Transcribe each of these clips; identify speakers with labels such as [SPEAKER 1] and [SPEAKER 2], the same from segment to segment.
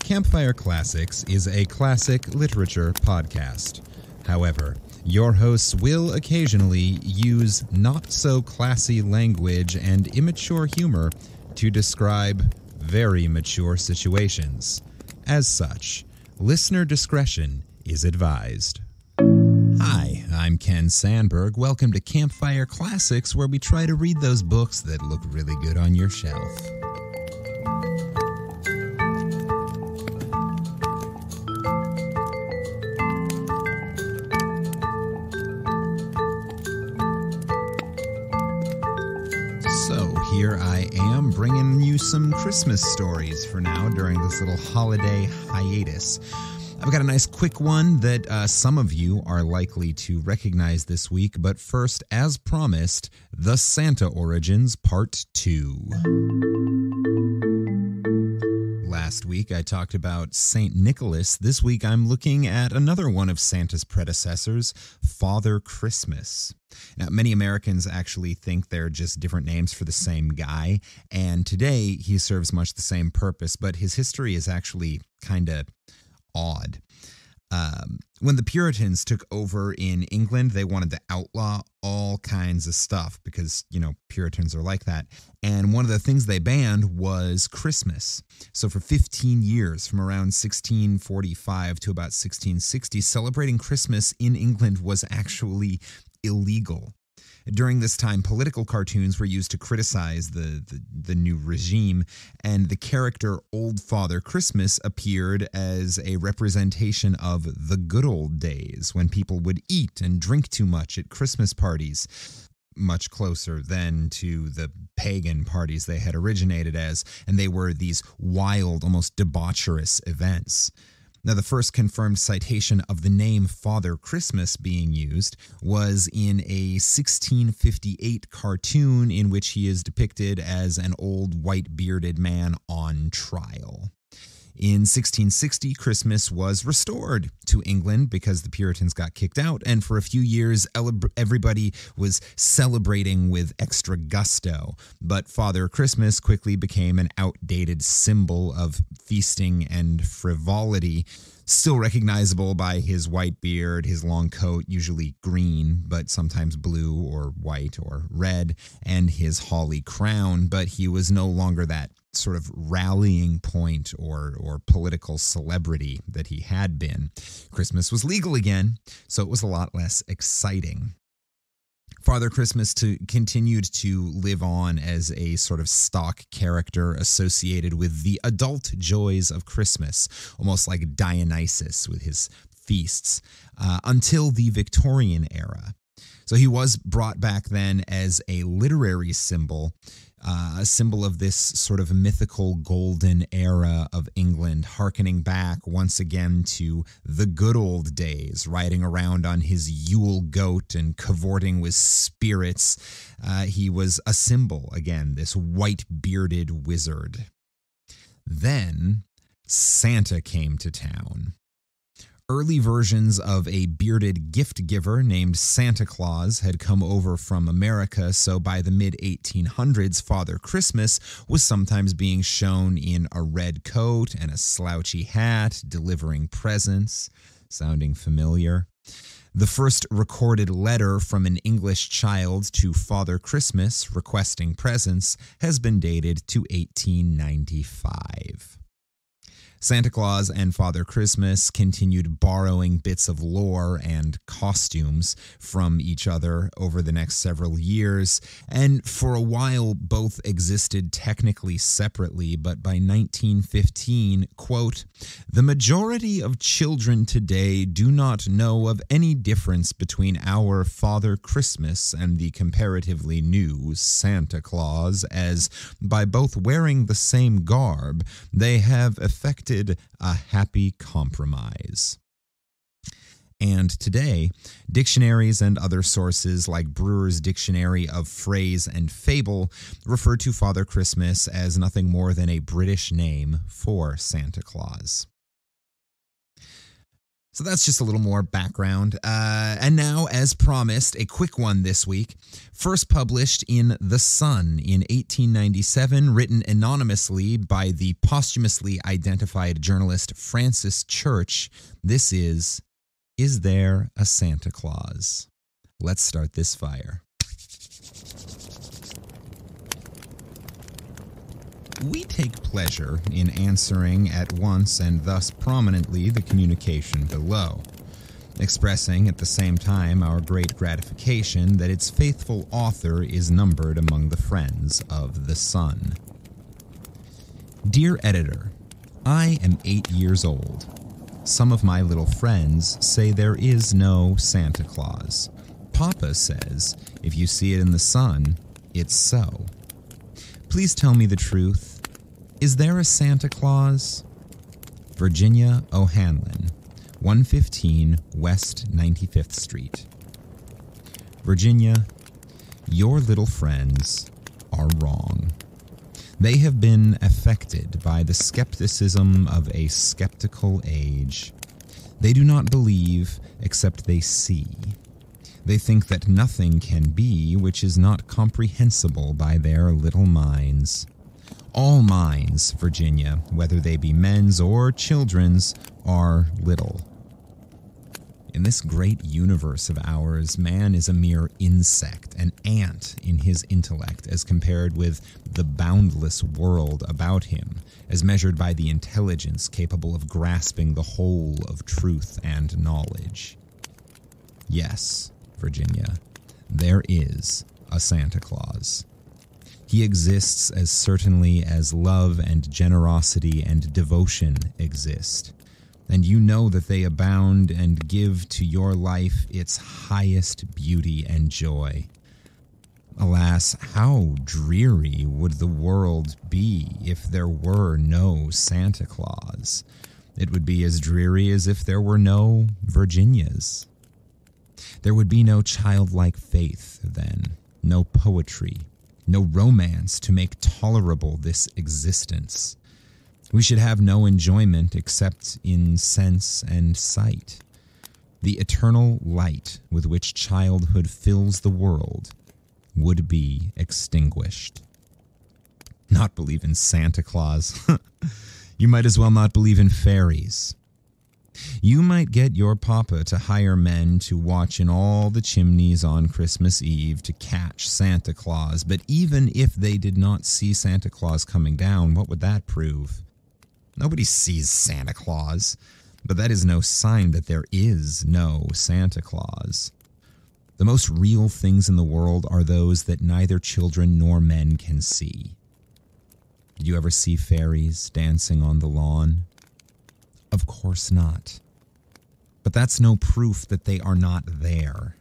[SPEAKER 1] Campfire Classics is a classic literature podcast. However, your hosts will occasionally use not-so-classy language and immature humor to describe very mature situations. As such, listener discretion is advised. Hi, I'm Ken Sandberg. Welcome to Campfire Classics, where we try to read those books that look really good on your shelf. So here I am bringing you some Christmas stories for now during this little holiday hiatus. I've got a nice quick one that some of you are likely to recognize this week, but first, as promised, The Santa Origins Part 2. Last week I talked about St. Nicholas. This week I'm looking at another one of Santa's predecessors, Father Christmas. Now, many Americans actually think they're just different names for the same guy, and today he serves much the same purpose, but his history is actually kind of odd. When the Puritans took over in England, they wanted to outlaw all kinds of stuff because, Puritans are like that. And one of the things they banned was Christmas. So for 15 years, from around 1645 to about 1660, celebrating Christmas in England was actually illegal. During this time, political cartoons were used to criticize the new regime, and the character Old Father Christmas appeared as a representation of the good old days when people would eat and drink too much at Christmas parties, much closer then to the pagan parties they had originated as, and they were these wild, almost debaucherous events. Now, the first confirmed citation of the name Father Christmas being used was in a 1658 cartoon in which he is depicted as an old white-bearded man on trial. In 1660, Christmas was restored to England because the Puritans got kicked out, and for a few years, everybody was celebrating with extra gusto. But Father Christmas quickly became an outdated symbol of feasting and frivolity, still recognizable by his white beard, his long coat, usually green, but sometimes blue or white or red, and his holly crown, but he was no longer that sort of rallying point or political celebrity that he had been. Christmas was legal again, so it was a lot less exciting. Father Christmas continued to live on as a sort of stock character associated with the adult joys of Christmas, almost like Dionysus with his feasts, until the Victorian era. So he was brought back then as a literary symbol, a symbol of this sort of mythical golden era of England, hearkening back once again to the good old days, riding around on his Yule goat and cavorting with spirits. He was a symbol, again, this white-bearded wizard. Then Santa came to town. Early versions of a bearded gift giver named Santa Claus had come over from America, so by the mid-1800s, Father Christmas was sometimes being shown in a red coat and a slouchy hat, delivering presents. Sounding familiar? The first recorded letter from an English child to Father Christmas requesting presents has been dated to 1895. Santa Claus and Father Christmas continued borrowing bits of lore and costumes from each other over the next several years, and for a while both existed technically separately, but by 1915, quote, "The majority of children today do not know of any difference between our Father Christmas and the comparatively new Santa Claus, as by both wearing the same garb, they have effected a happy compromise." And today, dictionaries and other sources like Brewer's Dictionary of Phrase and Fable refer to Father Christmas as nothing more than a British name for Santa Claus. So that's just a little more background. And now, as promised, a quick one this week. First published in The Sun in 1897, written anonymously by the posthumously identified journalist Francis Church. This is There a Santa Claus? Let's start this fire. We take pleasure in answering at once and thus prominently the communication below, expressing at the same time our great gratification that its faithful author is numbered among the friends of The Sun. Dear Editor, I am 8 years old. Some of my little friends say there is no Santa Claus. Papa says if you see it in the sun, it's so. Please tell me the truth. Is there a Santa Claus? Virginia O'Hanlon, 115 West 95th Street. Virginia, your little friends are wrong. They have been affected by the skepticism of a skeptical age. They do not believe except they see. They think that nothing can be which is not comprehensible by their little minds. All minds, Virginia, whether they be men's or children's, are little. In this great universe of ours, man is a mere insect, an ant in his intellect, as compared with the boundless world about him, as measured by the intelligence capable of grasping the whole of truth and knowledge. Yes, Virginia, there is a Santa Claus. He exists as certainly as love and generosity and devotion exist, and you know that they abound and give to your life its highest beauty and joy. Alas, how dreary would the world be if there were no Santa Claus? It would be as dreary as if there were no Virginias. There would be no childlike faith, then, no poetry, no romance to make tolerable this existence. We should have no enjoyment except in sense and sight. The eternal light with which childhood fills the world would be extinguished. Not believe in Santa Claus. You might as well not believe in fairies. You might get your papa to hire men to watch in all the chimneys on Christmas Eve to catch Santa Claus, but even if they did not see Santa Claus coming down, what would that prove? Nobody sees Santa Claus, but that is no sign that there is no Santa Claus. The most real things in the world are those that neither children nor men can see. Did you ever see fairies dancing on the lawn? Of course not. But that's no proof that they are not there.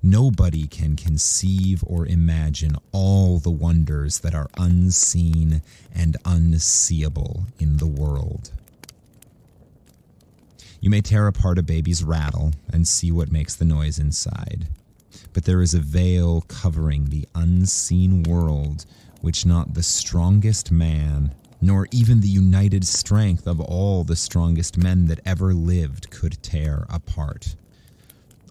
[SPEAKER 1] Nobody can conceive or imagine all the wonders that are unseen and unseeable in the world. You may tear apart a baby's rattle and see what makes the noise inside, but there is a veil covering the unseen world which not the strongest man, nor even the united strength of all the strongest men that ever lived could tear apart.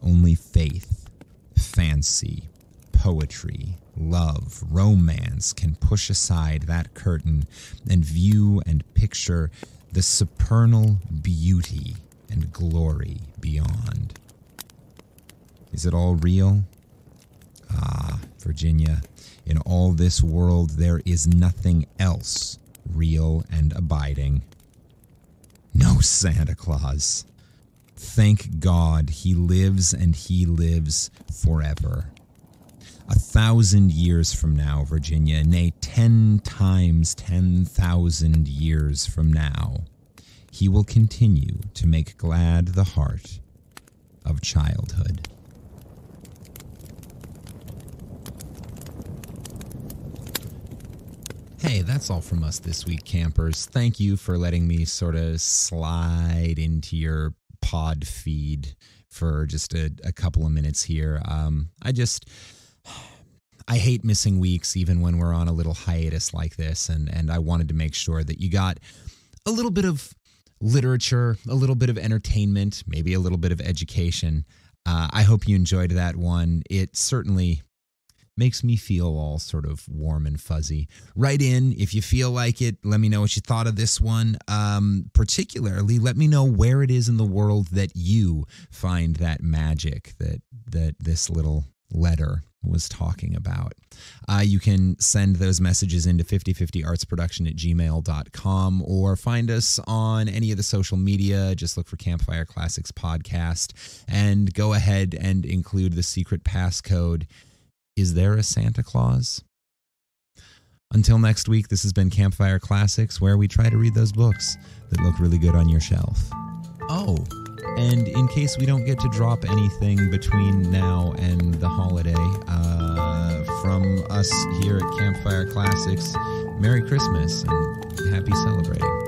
[SPEAKER 1] Only faith, fancy, poetry, love, romance can push aside that curtain and view and picture the supernal beauty and glory beyond. Is it all real? Ah, Virginia, in all this world there is nothing else real and abiding. No Santa Claus. Thank God he lives and he lives forever. 1,000 years from now, Virginia, nay, 10 times 10,000 years from now, he will continue to make glad the heart of childhood. Hey, that's all from us this week, campers. Thank you for letting me sort of slide into your pod feed for just a couple of minutes here. I hate missing weeks, even when we're on a little hiatus like this, and I wanted to make sure that you got a little bit of literature, a little bit of entertainment, maybe a little bit of education. I hope you enjoyed that one. It certainly makes me feel all sort of warm and fuzzy. Write in if you feel like it. Let me know what you thought of this one. Particularly, let me know where it is in the world that you find that magic that this little letter was talking about. You can send those messages into 5050artsproduction@gmail.com or find us on any of the social media. Just look for Campfire Classics Podcast and go ahead and include the secret passcode. Is there a Santa Claus? Until next week, this has been Campfire Classics, where we try to read those books that look really good on your shelf. Oh, and in case we don't get to drop anything between now and the holiday, from us here at Campfire Classics, Merry Christmas and happy celebrating.